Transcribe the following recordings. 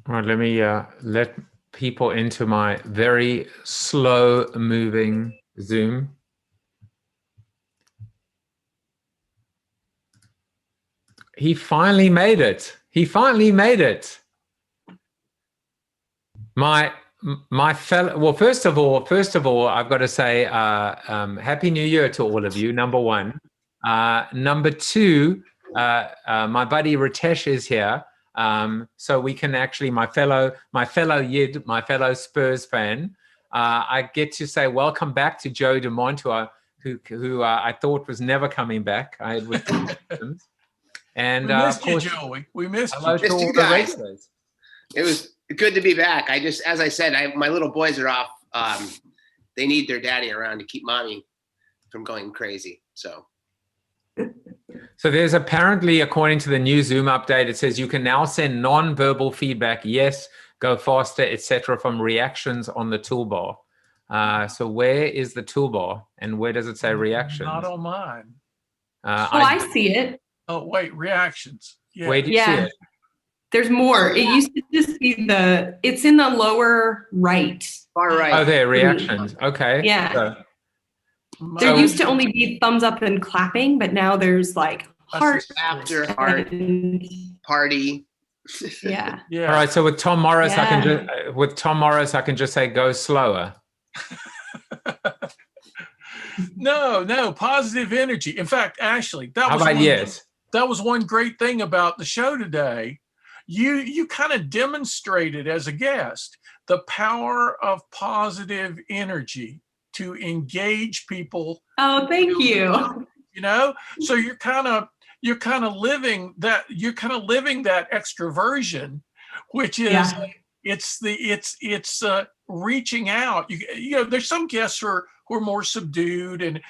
All right, let me let people into my very slow moving Zoom. He finally made it. He finally made it. My fellow, well, first of all, I've got to say, Happy New Year to all of you. Number one. Number two, my buddy Ritesh is here, so we can actually, my fellow Yid, my fellow Spurs fan. I get to say welcome back to Joe DeMontua, who I thought was never coming back. I had with and we missed of course, you, Joey. We missed hello you. to all the regulars. It was good to be back. As I said, my little boys are off. They need their daddy around to keep mommy from going crazy. So there's apparently, according to the new Zoom update, it says you can now send non-verbal feedback, yes, go faster, etc., from reactions on the toolbar. So where is the toolbar, and where does it say reactions? Not on mine. I see it. Oh wait, reactions. Yeah. Where do you see it? There's more. It used to just be it's in the lower right. Far right. Oh, there, reactions. Okay. Yeah. So, there used to only be thumbs up and clapping, but now there's like heart, after heart, party. Yeah. Yeah. all right. So with Tom Morris, I can just say go slower. No, positive energy. In fact, Ashley, that was one great thing about the show today. You kind of demonstrated as a guest the power of positive energy to engage people. Oh, thank you. You know, so you're kind of living that extroversion, which is it's reaching out. You know, there's some guests who are more subdued and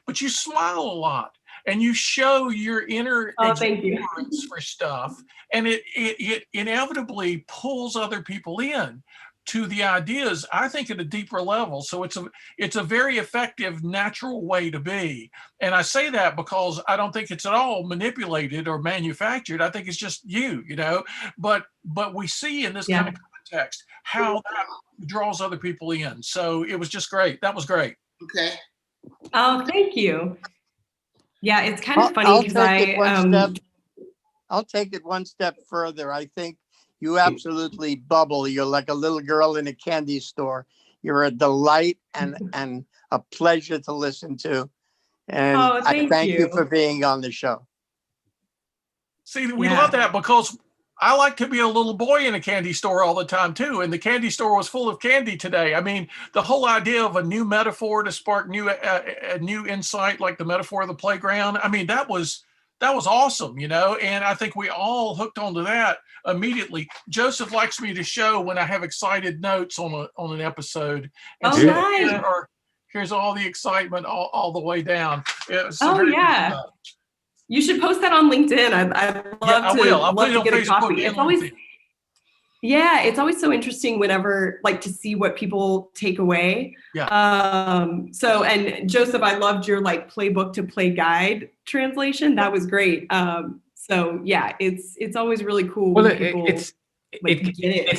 but you smile a lot and you show your inner exuberance for stuff, and it inevitably pulls other people in to the ideas, I think, at a deeper level. So it's a very effective, natural way to be. And I say that because I don't think it's at all manipulated or manufactured. I think it's just you know. But we see in this kind of context how that draws other people in. So it was just great. That was great. Okay. Oh, thank you. Yeah, it's kind of funny because I'll take it one step further. I think you absolutely bubble. You're like a little girl in a candy store. You're a delight and a pleasure to listen to. And I thank you for being on the show. See, we love that because I like to be a little boy in a candy store all the time too. And the candy store was full of candy today. I mean, the whole idea of a new metaphor to spark new insight, like the metaphor of the playground. I mean, that was awesome, you know, and I think we all hooked onto that immediately. Joseph likes me to show when I have excited notes on an episode. And nice. Here's all the excitement all the way down. You should post that on LinkedIn. I'd love to get a copy. It's always so interesting whenever, like, to see what people take away. And Joseph, I loved your like playbook to play guide translation. That was great. It's always really cool. Well, when people, it's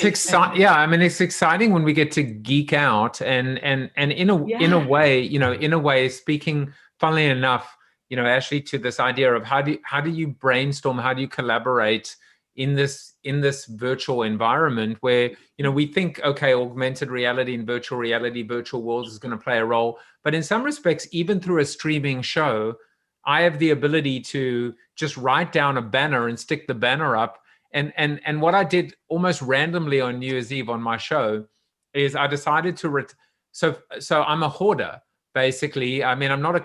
exciting. Yeah, I mean, it's exciting when we get to geek out and in a way, speaking, funnily enough, you know, Ashley, to this idea of how do you brainstorm, how do you collaborate in this virtual environment where, you know, we think, okay, augmented reality and virtual reality, virtual worlds is going to play a role. But in some respects, even through a streaming show, I have the ability to just write down a banner and stick the banner up. And what I did almost randomly on New Year's Eve on my show is I decided to, so I'm a hoarder. Basically, I mean, I'm not a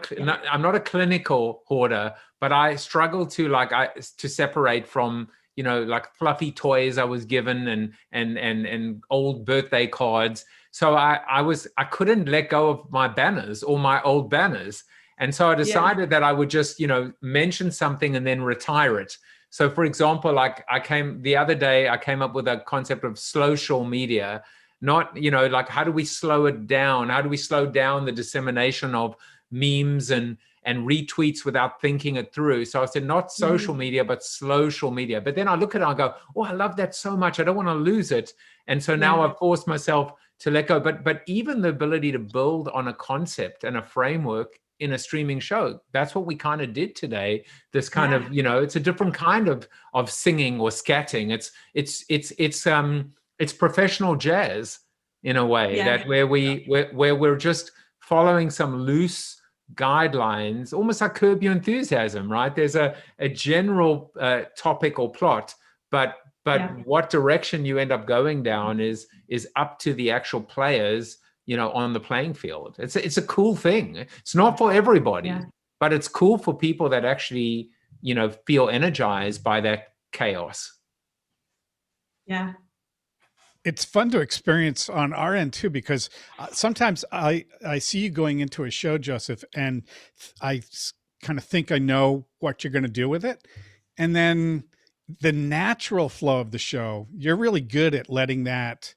clinical hoarder, but I struggle to separate from, you know, like fluffy toys I was given and old birthday cards. So I couldn't let go of my banners or my old banners. And so I decided that I would just, you know, mention something and then retire it. So for example, like the other day, I came up with a concept of social media. Not, you know, like, how do we slow it down? How do we slow down the dissemination of memes and and retweets without thinking it through. So I said, not social media, but social media. But then I look at it, I go, oh, I love that so much. I don't want to lose it. And so now I've forced myself to let go. But even the ability to build on a concept and a framework in a streaming show, that's what we kind of did today. This kind of, it's a different kind of singing or scatting. It's professional jazz in a way, that where we're just following some loose guidelines, almost like Curb Your Enthusiasm, right? There's a general topic or plot, but what direction you end up going down is up to the actual players, on the playing field. It's a cool thing. It's not for everybody, but it's cool for people that actually, feel energized by that chaos. Yeah. It's fun to experience on our end too, because sometimes I see you going into a show, Joseph, and I kind of think I know what you're going to do with it. And then the natural flow of the show, you're really good at letting that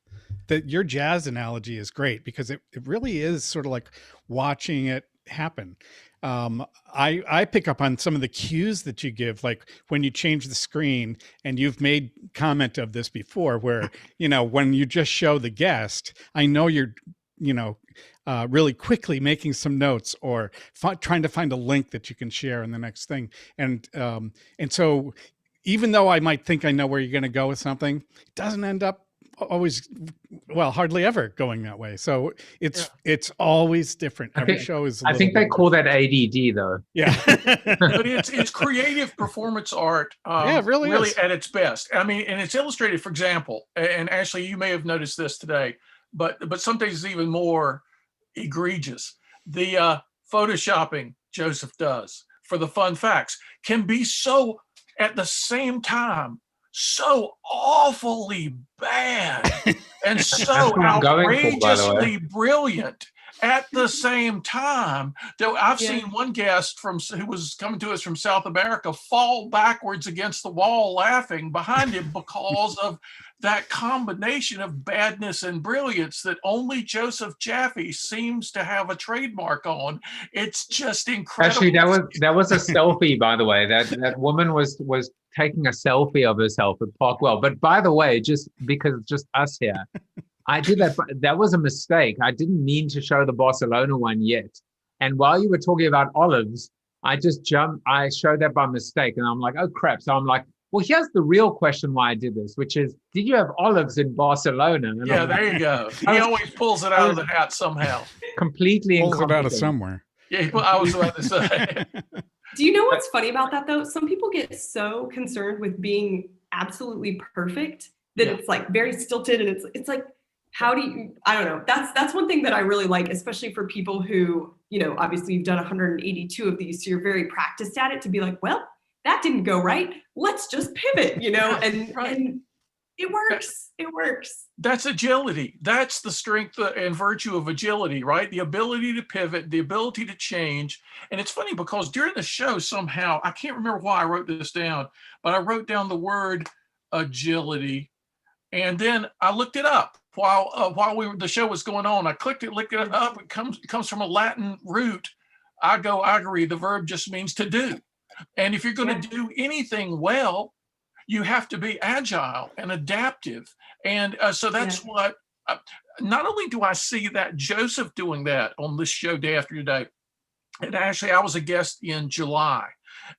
your jazz analogy is great, because it really is sort of like watching it happen. I pick up on some of the cues that you give, like when you change the screen, and you've made comment of this before, where, when you just show the guest, I know you're, really quickly making some notes or trying to find a link that you can share in the next thing. And so even though I might think I know where you're going to go with something, it doesn't end up always, hardly ever going that way. So it's always different. Every show is. I think they call that ADD, though. Yeah, but it's creative performance art. Really at its best. I mean, and it's illustrated, for example. And Ashley, you may have noticed this today, but some days it's even more egregious. The photoshopping Joseph does for the fun facts can be so, at the same time, so awfully bad and so outrageously brilliant at the same time that I've seen one guest who was coming to us from South America fall backwards against the wall laughing behind him because of that combination of badness and brilliance that only Joseph Jaffe seems to have a trademark on. It's just incredible. Actually, that was a selfie, by the way. That woman was taking a selfie of herself at Parkwell. But by the way, just because it's just us here, I did that. That was a mistake. I didn't mean to show the Barcelona one yet. And while you were talking about olives, I showed that by mistake. And I'm like, oh crap. So I'm like, well, here's the real question why I did this, which is, did you have olives in Barcelona? And there you go. He always pulls it out of the hat somehow. Completely pulls it out of somewhere. Yeah, I was about to say. Do you know what's funny about that, though? Some people get so concerned with being absolutely perfect that it's like very stilted, and it's like, how do you, I don't know. That's one thing that I really like, especially for people who, obviously you've done 182 of these, so you're very practiced at it, to be like, well, that didn't go right. Let's just pivot, and it works. It works. That's agility. That's the strength and virtue of agility, right? The ability to pivot, the ability to change. And it's funny because during the show, somehow, I can't remember why I wrote this down, but I wrote down the word agility. And then I looked it up while the show was going on. I looked it up. It comes from a Latin root, agere. The verb just means to do. And if you're going to do anything well, you have to be agile and adaptive. And so that's what, not only do I see that Joseph doing that on this show day after day, and actually I was a guest in July,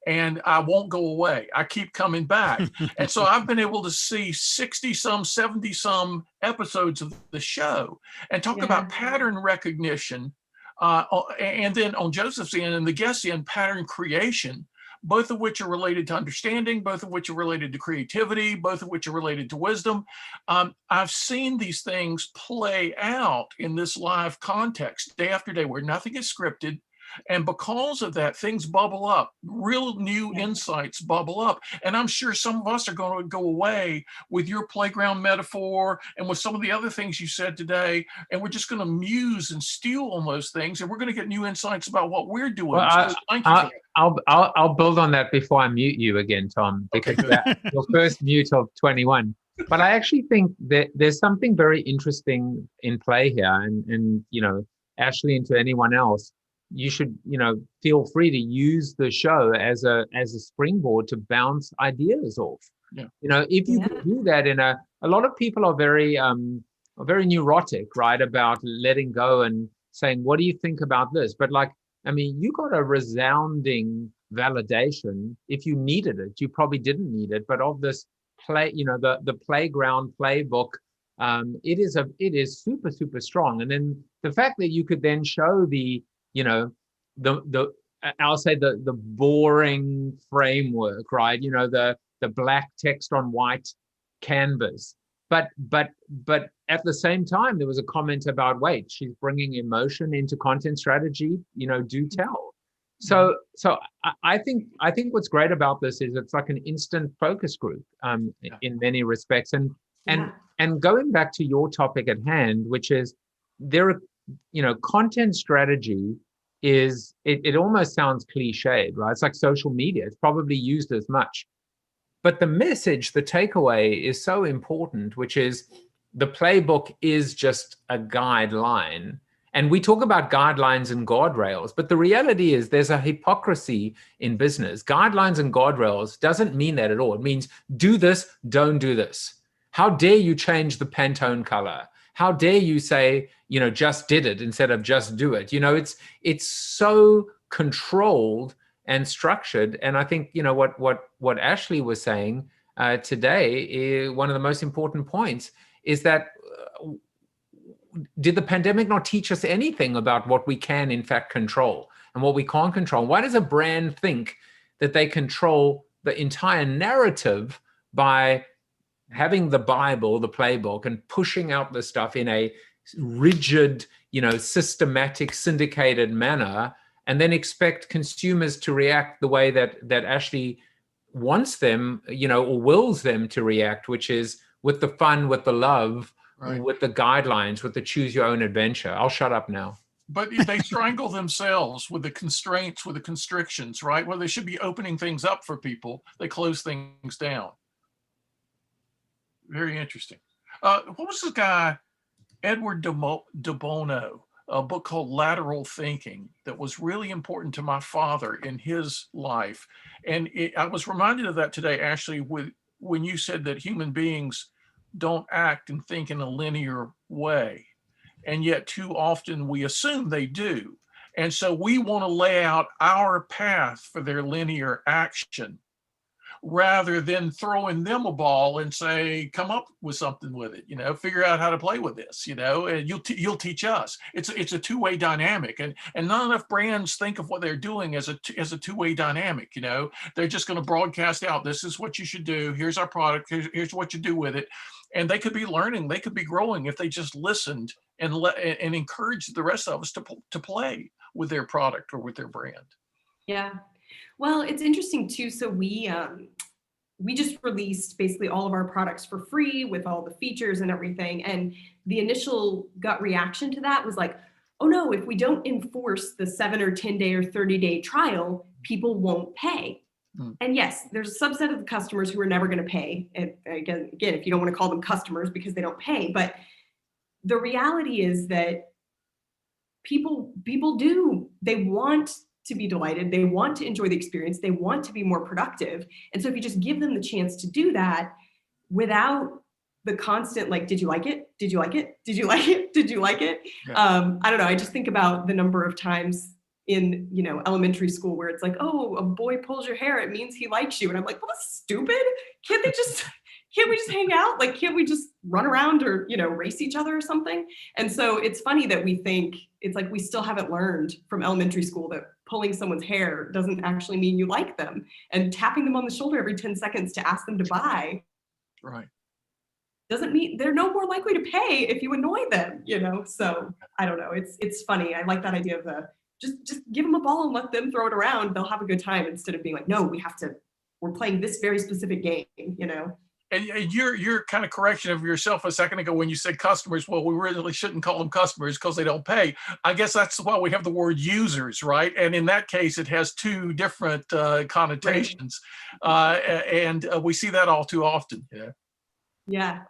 and I won't go away. I keep coming back. And so I've been able to see 60-some, 70-some episodes of the show and talk about pattern recognition. And then on Joseph's end and the guest's end, pattern creation, both of which are related to understanding, both of which are related to creativity, both of which are related to wisdom. I've seen these things play out in this live context day after day where nothing is scripted. And because of that, things bubble up, real new insights bubble up. And I'm sure some of us are going to go away with your playground metaphor and with some of the other things you said today. And we're just going to muse and stew on those things. And we're going to get new insights about what we're doing. Well, I'll build on that before I mute you again, Tom, because your first mute of 21. But I actually think that there's something very interesting in play here. And Ashley, and to anyone else, you should, feel free to use the show as a springboard to bounce ideas off. Yeah. If you can do that a lot of people are very neurotic, right, about letting go and saying, what do you think about this? But you got a resounding validation. If you needed it, you probably didn't need it, but of this play, the playground playbook, it is super, super strong. And then the fact that you could then show I'll say the boring framework, right? The black text on white canvas. But at the same time, there was a comment about, wait, she's bringing emotion into content strategy, do tell. So I think what's great about this is it's like an instant focus group in many respects. And going back to your topic at hand, which is content strategy is, it almost sounds cliched, right? It's like social media. It's probably used as much. But the message, the takeaway is so important, which is the playbook is just a guideline. And we talk about guidelines and guardrails, but the reality is there's a hypocrisy in business. Guidelines and guardrails doesn't mean that at all. It means do this, don't do this. How dare you change the Pantone color? How dare you say, just did it instead of just do it? It's so controlled and structured. And I think, what Ashley was saying today, one of the most important points is that did the pandemic not teach us anything about what we can in fact control and what we can't control? Why does a brand think that they control the entire narrative by having the Bible, the playbook, and pushing out the stuff in a rigid, systematic, syndicated manner, and then expect consumers to react the way that Ashley wants them, or wills them to react, which is with the fun, with the love, right, with the guidelines, with the choose your own adventure. I'll shut up now. But they strangle themselves with the constraints, with the constrictions, right? Well, they should be opening things up for people. They close things down. Very interesting. What was this guy, Edward de Bono, a book called Lateral Thinking that was really important to my father in his life. And I was reminded of that today, Ashley, when you said that human beings don't act and think in a linear way. And yet too often we assume they do. And so we want to lay out our path for their linear action, rather than throwing them a ball and say, come up with something with it, figure out how to play with this, and you'll teach us. It's a two-way dynamic, and not enough brands think of what they're doing as a two-way dynamic. They're just going to broadcast out, this is what you should do, here's our product, here's what you do with it. And they could be learning, they could be growing if they just listened and encouraged the rest of us to play with their product or with their brand. Yeah. Well, it's interesting too. So we just released basically all of our products for free with all the features and everything. And the initial gut reaction to that was like, oh no, if we don't enforce the 7 or 10 day or 30-day trial, people won't pay. And yes, there's a subset of the customers who are never going to pay. And again, if you don't want to call them customers because they don't pay, but the reality is that people do, they want to be delighted. They want to enjoy the experience. They want to be more productive. And so if you just give them the chance to do that without the constant, like, did you like it? Did you like it? Did you like it? Did you like it? Yeah. I don't know. I just think about the number of times in, elementary school where it's like, oh, a boy pulls your hair, it means he likes you. And I'm like, well, that's stupid. Can't we just hang out? Like, can't we just run around or, race each other or something? And so it's funny that we think it's like, we still haven't learned from elementary school that pulling someone's hair doesn't actually mean you like them, and tapping them on the shoulder every 10 seconds to ask them to buy. Right. Doesn't mean they're no more likely to pay if you annoy them, So I don't know. It's funny. I like that idea of just give them a ball and let them throw it around. They'll have a good time instead of being like, no, we're playing this very specific game, And your kind of correction of yourself a second ago when you said customers, well, we really shouldn't call them customers because they don't pay. I guess that's why we have the word users, right? And in that case, it has two different connotations. Right. And we see that all too often. Yeah.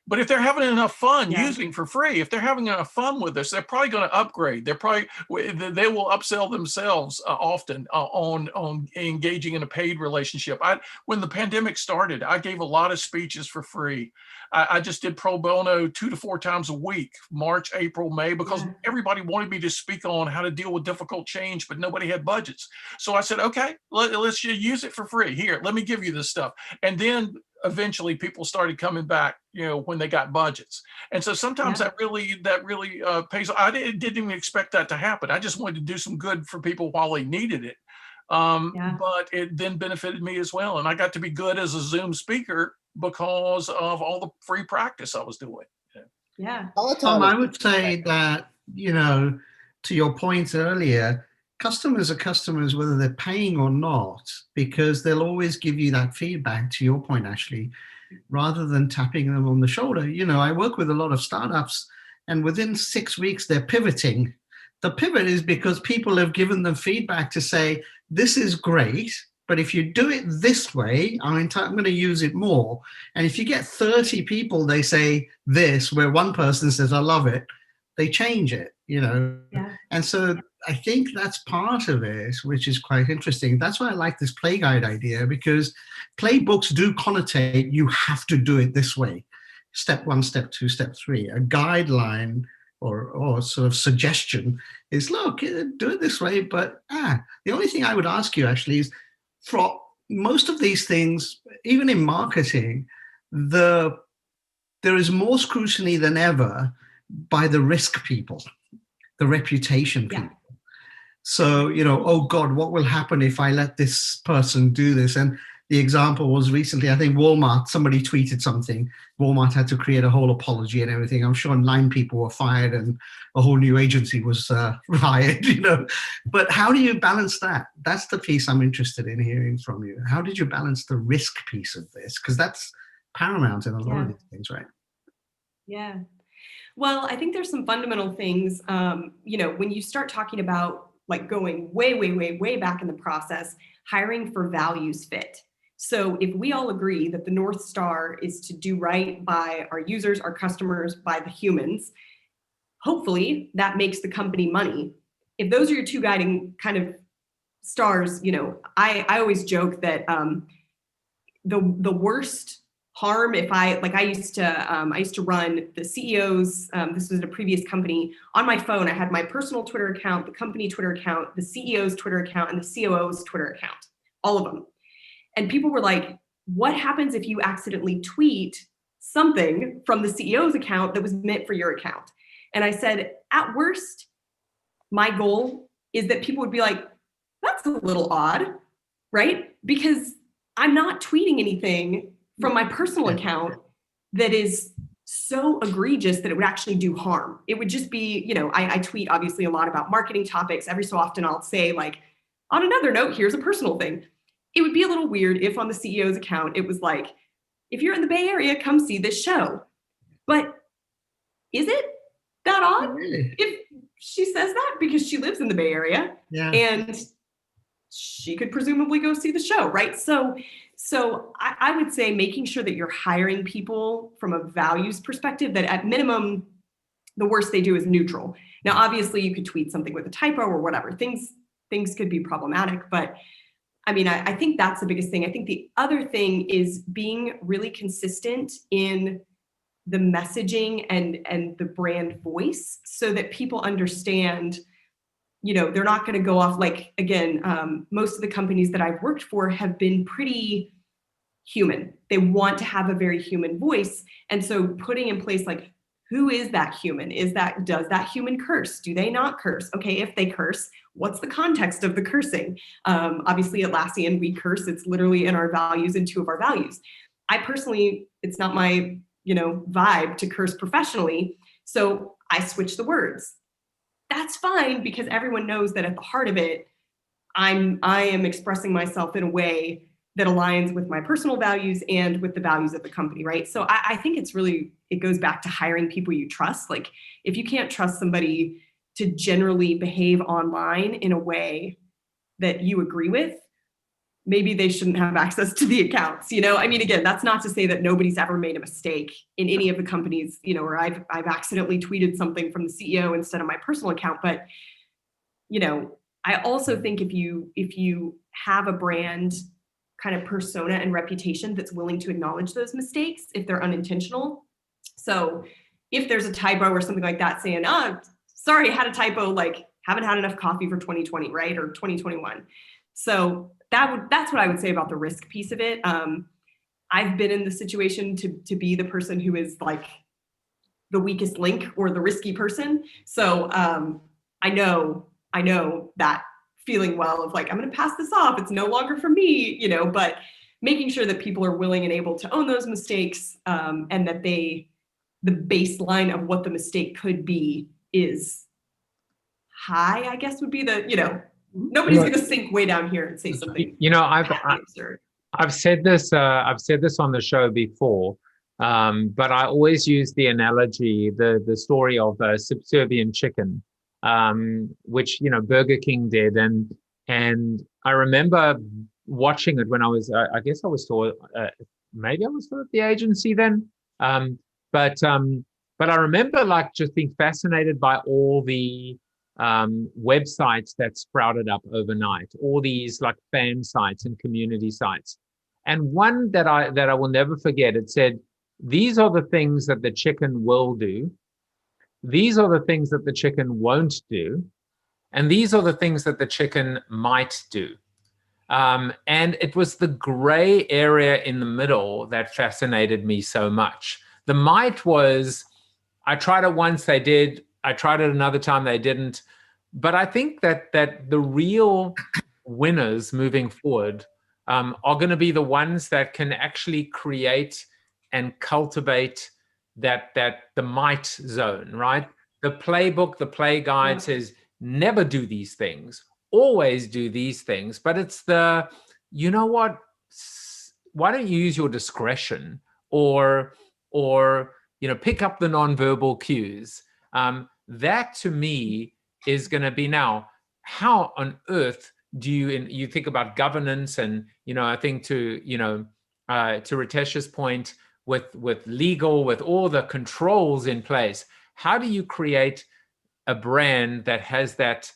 But if they're having enough fun Yeah. using for free, if they're having enough fun with this, they're probably going to upgrade. They will upsell themselves often on engaging in a paid relationship. When the pandemic started, I gave a lot of speeches for free. I just did pro bono 2 to 4 times a week, March, April, May, because everybody wanted me to speak on how to deal with difficult change, but nobody had budgets. So I said, okay, let's use it for free. Here, let me give you this stuff. And then eventually people started coming back, when they got budgets. And so sometimes that really pays. I didn't even expect that to happen. I just wanted to do some good for people while they needed it. But it then benefited me as well. And I got to be good as a Zoom speaker because of all the free practice I was doing. Yeah. Tom, I would say that, to your point earlier, customers are customers whether they're paying or not, because they'll always give you that feedback, to your point, Ashley, rather than tapping them on the shoulder. I work with a lot of startups, and within 6 weeks, they're pivoting. The pivot is because people have given them feedback to say, this is great, but if you do it this way, I'm going to use it more. And if you get 30 people, they say this, where one person says, I love it, they change it, And so I think that's part of it, which is quite interesting. That's why I like this play guide idea, because playbooks do connotate you have to do it this way. Step 1, step 2, step 3. A guideline or sort of suggestion is, look, do it this way. But the only thing I would ask you actually is, for most of these things, even in marketing, there is more scrutiny than ever by the risk people, the reputation people. So, oh God, what will happen if I let this person do this? And the example was recently, I think Walmart, somebody tweeted something. Walmart had to create a whole apology and everything. I'm sure 9 people were fired and a whole new agency was hired, But how do you balance that? That's the piece I'm interested in hearing from you. How did you balance the risk piece of this? Because that's paramount in a lot of these things, right? Yeah. Well, I think there's some fundamental things, when you start talking about like going way, way, way, way back in the process, hiring for values fit. So if we all agree that the North Star is to do right by our users, our customers, by the humans, hopefully that makes the company money. If those are your 2 guiding kind of stars, I always joke that the worst harm, if I used to run the CEO's, this was at a previous company, on my phone. I had my personal Twitter account, the company Twitter account, the CEO's Twitter account, and the COO's Twitter account, all of them. And people were like, what happens if you accidentally tweet something from the CEO's account that was meant for your account? And I said, at worst, my goal is that people would be like, that's a little odd, right? Because I'm not tweeting anything from my personal account that is so egregious that it would actually do harm. It would just be, I tweet obviously a lot about marketing topics. Every so often I'll say, like, on another note, here's a personal thing. It would be a little weird if on the CEO's account, it was like, if you're in the Bay Area, come see this show. But is it that odd? Really? If she says that because she lives in the Bay Area and she could presumably go see the show, right? So I would say making sure that you're hiring people from a values perspective, that at minimum, the worst they do is neutral. Now, obviously you could tweet something with a typo or whatever. Things could be problematic, but I mean, I think that's the biggest thing. I think the other thing is being really consistent in the messaging and the brand voice so that people understand, they're not going to go off like, again, most of the companies that I've worked for have been pretty human. They want to have a very human voice. And so putting in place, like, who is that human? Does that human curse? Do they not curse? Okay, if they curse, what's the context of the cursing? Obviously at Atlassian, we curse. It's literally in our values and 2 of our values. I personally, it's not my, vibe to curse professionally. So I switch the words. That's fine, because everyone knows that at the heart of it, I am expressing myself in a way that aligns with my personal values and with the values of the company, right? So I think it goes back to hiring people you trust. Like, if you can't trust somebody to generally behave online in a way that you agree with, maybe they shouldn't have access to the accounts. I mean, again, that's not to say that nobody's ever made a mistake in any of the companies, where I've accidentally tweeted something from the CEO instead of my personal account. But, I also think if you have a brand kind of persona and reputation that's willing to acknowledge those mistakes if they're unintentional. So if there's a typo or something like that, saying, "Oh, sorry, I had a typo, like haven't had enough coffee for 2020, right? Or 2021. So that's what I would say about the risk piece of it. I've been in the situation to be the person who is like the weakest link or the risky person. So I know that feeling well of like, I'm going to pass this off. It's no longer for me, but making sure that people are willing and able to own those mistakes, and that the baseline of what the mistake could be is high, I guess would be nobody's going to sink way down here and say something. Absurd. I've said this on the show before, but I always use the analogy, the story of a subservient chicken, which Burger King did, and I remember watching it when I was, I guess I was still, maybe I was still at the agency then, but I remember just being fascinated by all the websites that sprouted up overnight, all these like fan sites and community sites. And one that I will never forget, it said, these are the things that the chicken will do. These are the things that the chicken won't do. And these are the things that the chicken might do. And it was the gray area in the middle that fascinated me so much. The might was, I tried it once, they did. I tried it another time, they didn't. But I think that the real winners moving forward are going to be the ones that can actually create and cultivate that the might zone, right? The playbook, the play guide says, never do these things, always do these things. But it's why don't you use your discretion or pick up the nonverbal cues? That to me is going to be now, how on earth do you think about governance? And, I think to Ritesh's point with legal, with all the controls in place, how do you create a brand that has that,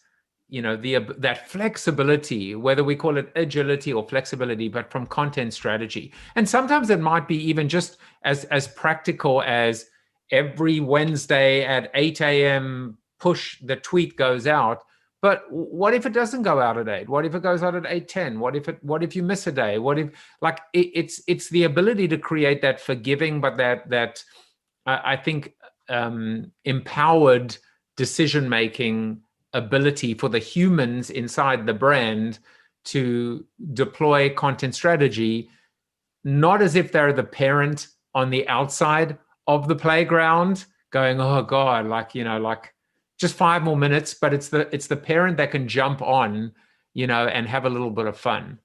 that flexibility, whether we call it agility or flexibility, but from content strategy. And sometimes it might be even just as practical as every Wednesday at 8 a.m. push, the tweet goes out. But what if it doesn't go out at 8? What if it goes out at 8:10? What if you miss a day? What if, like, it's the ability to create that forgiving, but that I think empowered decision-making ability for the humans inside the brand to deploy content strategy, not as if they're the parent on the outside of the playground going, oh God, like just 5 more minutes, but it's the parent that can jump on, and have a little bit of fun.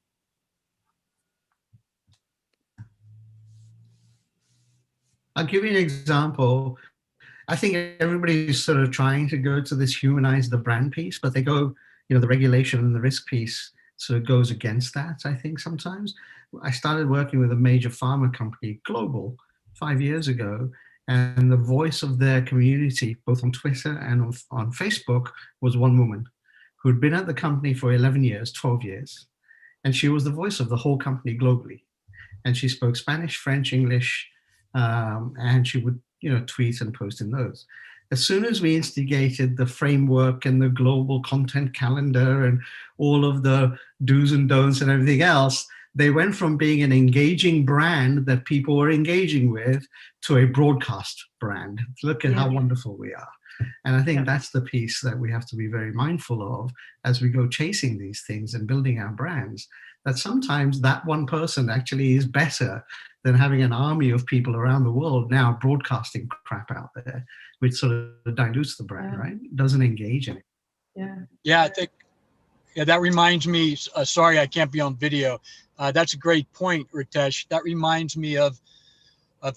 I'll give you an example. I think everybody's sort of trying to go to this humanize the brand piece, but they go, the regulation and the risk piece sort of goes against that, I think, sometimes. I started working with a major pharma company, global, 5 years ago, and the voice of their community, both on Twitter and on Facebook, was one woman who had been at the company for 11 years, 12 years. And she was the voice of the whole company globally. And she spoke Spanish, French, English, and she would, tweet and post in those. As soon as we instigated the framework and the global content calendar and all of the do's and don'ts and everything else, they went from being an engaging brand that people were engaging with to a broadcast brand. Look at how wonderful we are. And I think that's the piece that we have to be very mindful of as we go chasing these things and building our brands, that sometimes that one person actually is better than having an army of people around the world now broadcasting crap out there, which sort of dilutes the brand, right? It doesn't engage in it. Yeah, I think, that reminds me, sorry, I can't be on video. That's a great point, Ritesh. That reminds me of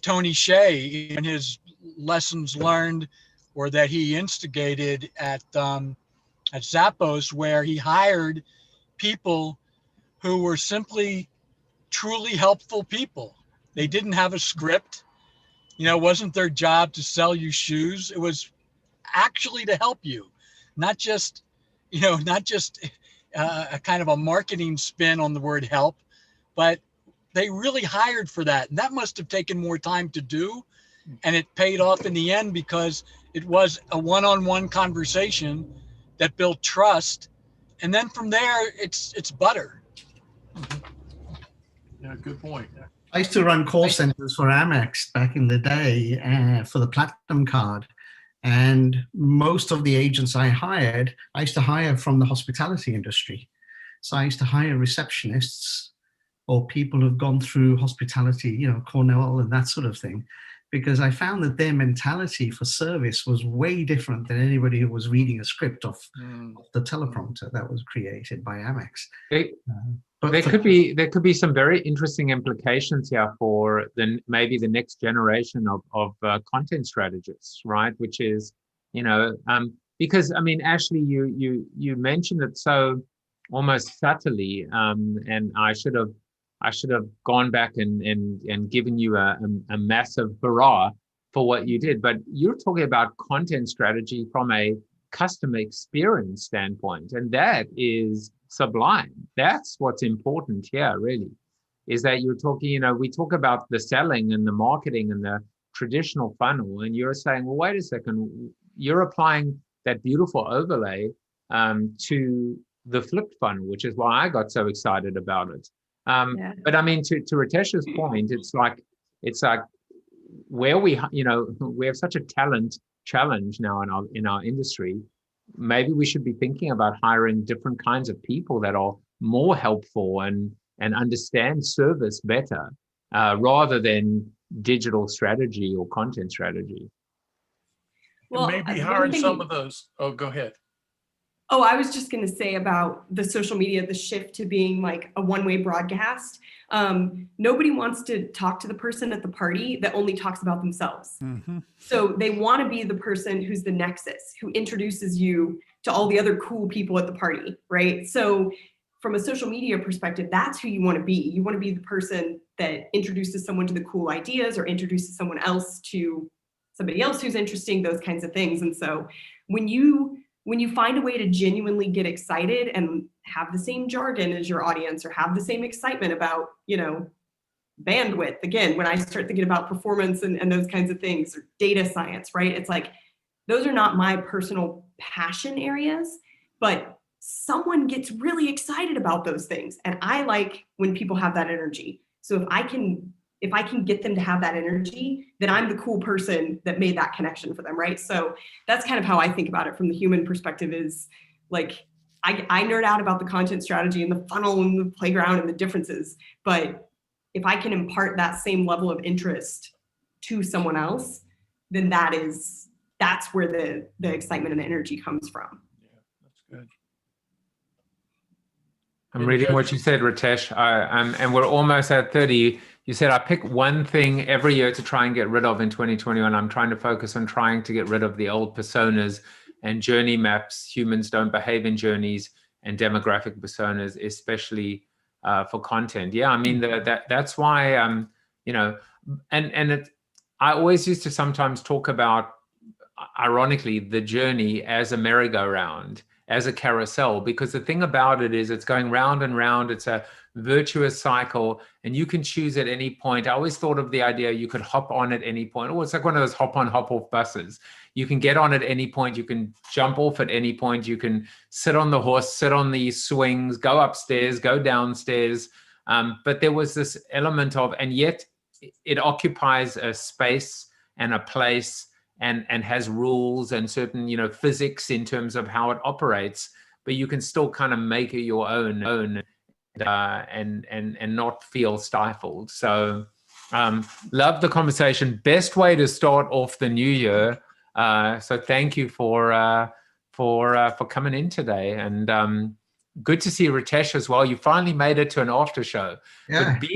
Tony Hsieh and his lessons learned, or that he instigated at Zappos, where he hired people who were simply truly helpful people. They didn't have a script. You know, it wasn't their job to sell you shoes. It was actually to help you, not just, you know, not just a kind of a marketing spin on the word help, but they really hired for that. And that must have taken more time to do. And it paid off in the end because it was a one-on-one conversation that built trust. And then from there, it's butter. Yeah, good point. I used to run call centers for Amex back in the day for the Platinum card. And most of the agents I hired, I used to hire from the hospitality industry. So I used to hire receptionists or people who've gone through hospitality, you know, Cornell and that sort of thing, because I found that their mentality for service was way different than anybody who was reading a script of the teleprompter that was created by Amex. There could be some very interesting implications here for maybe the next generation of content strategists, right? Which is, you know, because I mean, Ashley, you mentioned it so almost subtly, and I should have gone back and given you a massive hurrah for what you did. But you're talking about content strategy from a customer experience standpoint, and that is sublime. That's what's important here, really, is that you're talking, you know, we talk about the selling and the marketing and the traditional funnel, and you're saying, well, wait a second, you're applying that beautiful overlay to the flipped funnel, which is why I got so excited about it. But I mean, to Ritesh's point, it's like where we have such a talent challenge now in our industry. Maybe we should be thinking about hiring different kinds of people that are more helpful and understand service better, rather than digital strategy or content strategy. Well, and maybe hiring some of those. Oh, go ahead. Oh, I was just going to say about the social media, the shift to being like a one-way broadcast. Nobody wants to talk to the person at the party that only talks about themselves. Mm-hmm. So they want to be the person who's the nexus, who introduces you to all the other cool people at the party, right? So from a social media perspective, that's who you want to be. You want to be the person that introduces someone to the cool ideas or introduces someone else to somebody else who's interesting, those kinds of things. And so when you find a way to genuinely get excited and have the same jargon as your audience or have the same excitement about, you know, bandwidth, again, when I start thinking about performance and those kinds of things, or data science, right? It's like, those are not my personal passion areas, but someone gets really excited about those things. And I like when people have that energy. So if I can get them to have that energy, then I'm the cool person that made that connection for them, right? So that's kind of how I think about it from the human perspective, is like, I nerd out about the content strategy and the funnel and the playground and the differences. But if I can impart that same level of interest to someone else, then that's where the excitement and the energy comes from. Yeah, that's good. I'm reading what you said, Ritesh, and we're almost at 30. You said, I pick one thing every year to try and get rid of in 2021. I'm trying to focus on trying to get rid of the old personas and journey maps. Humans don't behave in journeys, and demographic personas, especially for content. Yeah, I mean, that's why, you know, I always used to sometimes talk about, ironically, the journey as a merry-go-round, as a carousel, because the thing about it is it's going round and round. It's a virtuous cycle, and you can choose at any point. I always thought of the idea you could hop on at any point. Oh, it's like one of those hop on, hop off buses. You can get on at any point. You can jump off at any point. You can sit on the horse, sit on the swings, go upstairs, go downstairs. But there was this element of, and yet it occupies a space and a place, and has rules and certain, you know, physics in terms of how it operates, but you can still kind of make it your own and not feel stifled. So love the conversation. Best way to start off the new year. So thank you for coming in today, and good to see Ritesh as well. You finally made it to an after show. Yeah. But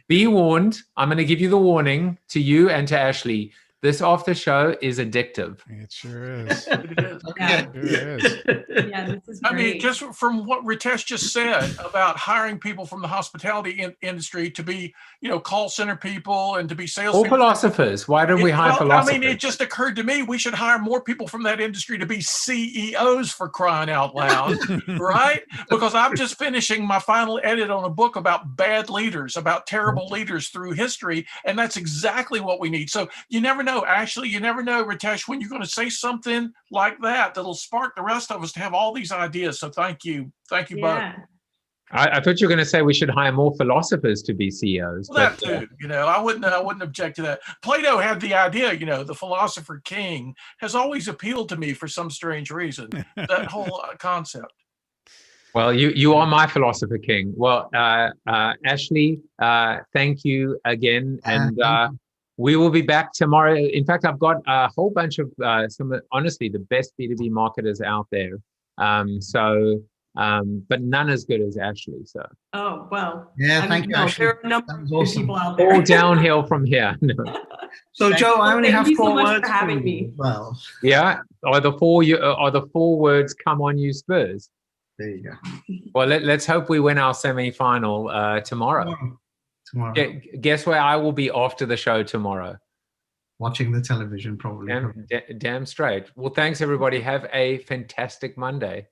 be warned, I'm going to give you the warning to you and to Ashley. This after show is addictive. It sure is. It is. Yeah. It is. Yeah, this is I great. mean, just from what Ritesh just said about hiring people from the hospitality industry to be, call center people and to be sales Or people. philosophers. Why don't we hire philosophers? I mean, it just occurred to me we should hire more people from that industry to be CEOs, for crying out loud, right? Because I'm just finishing my final edit on a book about bad leaders, about terrible leaders through history, and that's exactly what we need. So you never know, Ashley, you never know, Ritesh, when you're going to say something like that that'll spark the rest of us to have all these ideas. So thank you both. Yeah. I thought you were going to say we should hire more philosophers to be CEOs. Well, that too, I wouldn't object to that. Plato had the idea, the philosopher king has always appealed to me for some strange reason. That whole concept. Well, you are my philosopher king. Well, Ashley, thank you again, and we will be back tomorrow. In fact, I've got a whole bunch of honestly the best B2B marketers out there. But none as good as Ashley. So. Oh well. Yeah, thank you. Ashley. There are a number of awesome. people out there. All downhill from here. No. So Joe, I only have Thank you so 4 much words for having you me. as well. Yeah, are the 4 words "Come on, you Spurs"? There you go. Well, let's hope we win our semi-final tomorrow. Tomorrow. Guess where I will be after the show tomorrow? Watching the television, probably. Damn straight. Well, thanks everybody. Have a fantastic Monday.